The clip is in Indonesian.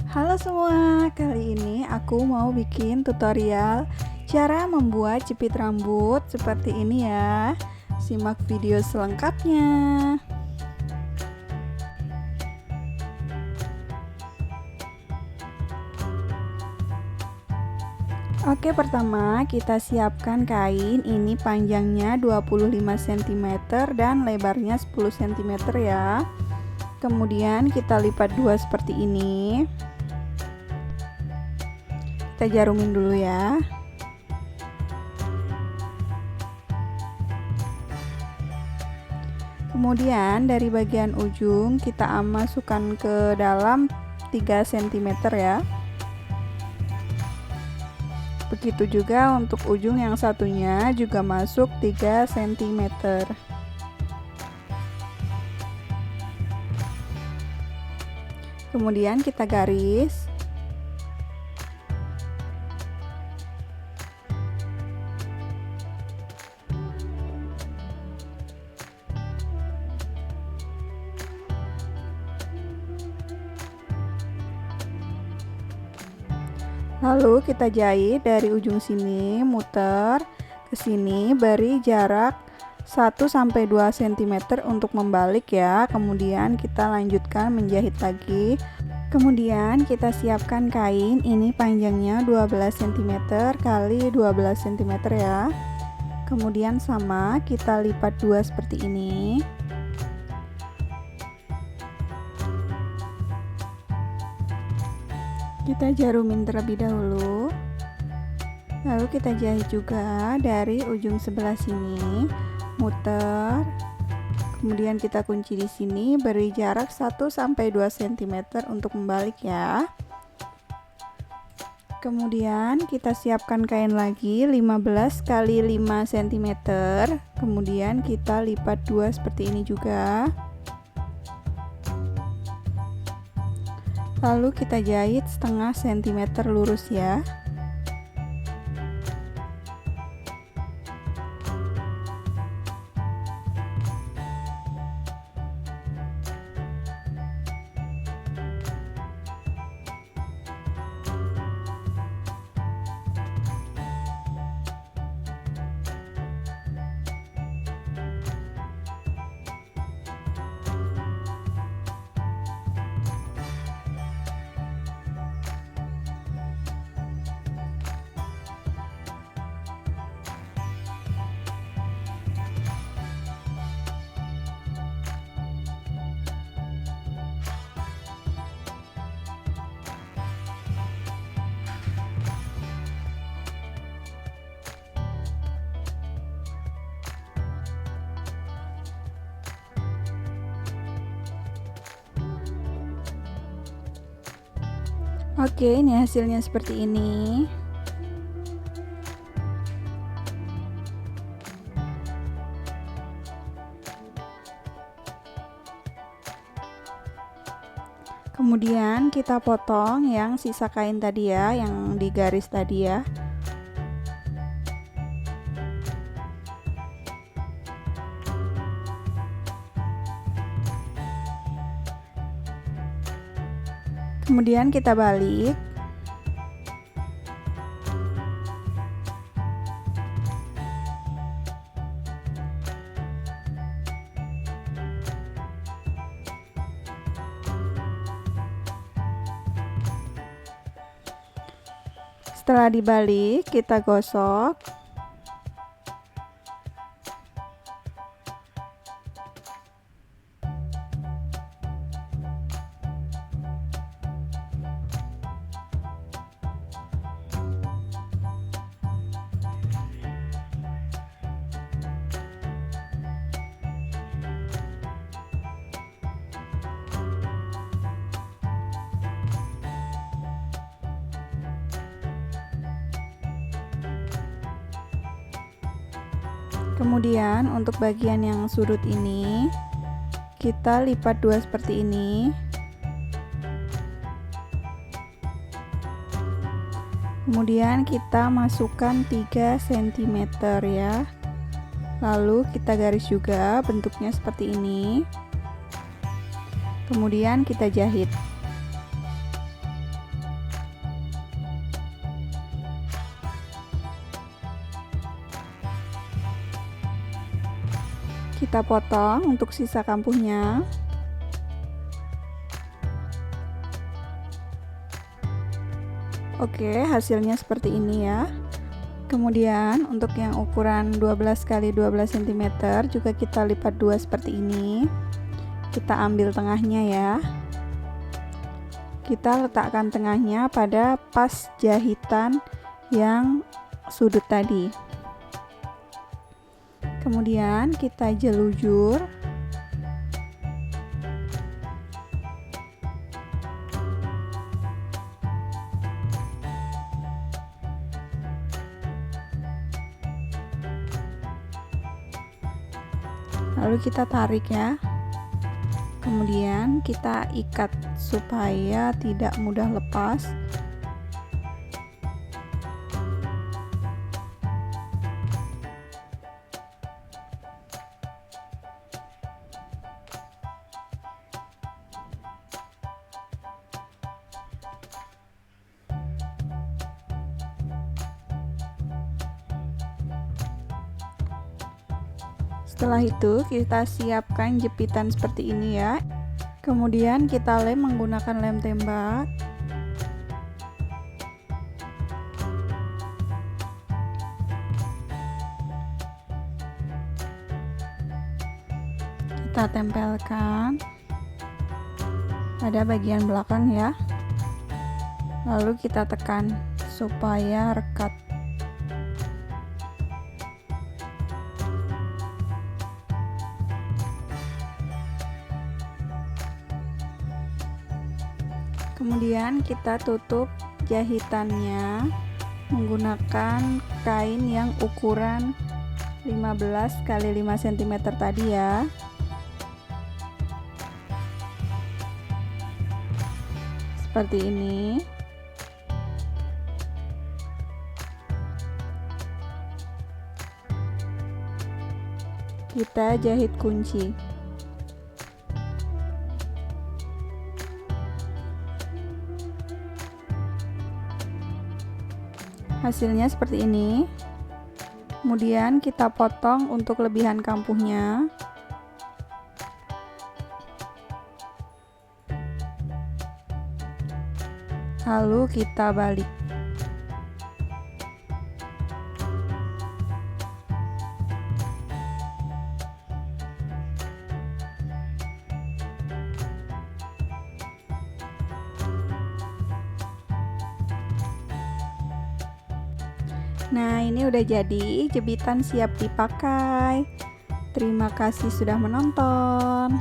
Halo semua, kali ini aku mau bikin tutorial cara membuat jepit rambut seperti ini ya. Simak video selengkapnya. Oke, pertama kita siapkan kain. Ini panjangnya 25 cm dan lebarnya 10 cm ya. Kemudian kita lipat dua seperti ini. Kita jarumin dulu ya. Kemudian dari bagian ujung kita masukkan ke dalam 3 cm ya. Begitu juga untuk ujung yang satunya juga masuk 3 cm. Kemudian kita garis. Lalu kita jahit dari ujung sini, muter ke sini, beri jarak 1-2 cm untuk membalik ya. Kemudian kita lanjutkan menjahit lagi. Kemudian kita siapkan kain. Ini panjangnya 12 cm kali 12 cm ya. Kemudian sama, kita lipat dua seperti ini. Kita jarumin terlebih dahulu, lalu kita jahit juga dari ujung sebelah sini, muter, kemudian kita kunci di sini, beri jarak 1-2 cm untuk membalik ya. Kemudian kita siapkan kain lagi 15 kali 5 cm, kemudian kita lipat dua seperti ini juga. Lalu kita jahit setengah sentimeter lurus ya. Oke, ini hasilnya seperti ini. Kemudian kita potong yang sisa kain tadi ya, yang digaris tadi ya. Kemudian kita balik. Setelah dibalik, kita gosok. Kemudian untuk bagian yang sudut ini kita lipat dua seperti ini. Kemudian kita masukkan 3 cm ya. Lalu kita garis juga, bentuknya seperti ini. Kemudian kita jahit. Kita potong untuk sisa kampuhnya. Oke, hasilnya seperti ini ya. Kemudian untuk yang ukuran 12 x 12 cm juga kita lipat dua seperti ini. Kita ambil tengahnya ya. Kita letakkan tengahnya pada pas jahitan yang sudut tadi. Kemudian kita jelujur. Lalu kita tarik ya. Kemudian kita ikat supaya tidak mudah lepas. Setelah itu kita siapkan jepitan seperti ini ya. Kemudian kita lem menggunakan lem tembak. Kita tempelkan pada bagian belakang ya. Lalu kita tekan supaya rekat. Kemudian kita tutup jahitannya menggunakan kain yang ukuran 15 x 5 cm tadi ya. Seperti ini. Kita jahit kunci. Hasilnya seperti ini. Kemudian kita potong untuk lebihan kampuhnya. Lalu kita balik. Nah, ini udah jadi, jepitan siap dipakai. Terima kasih sudah menonton.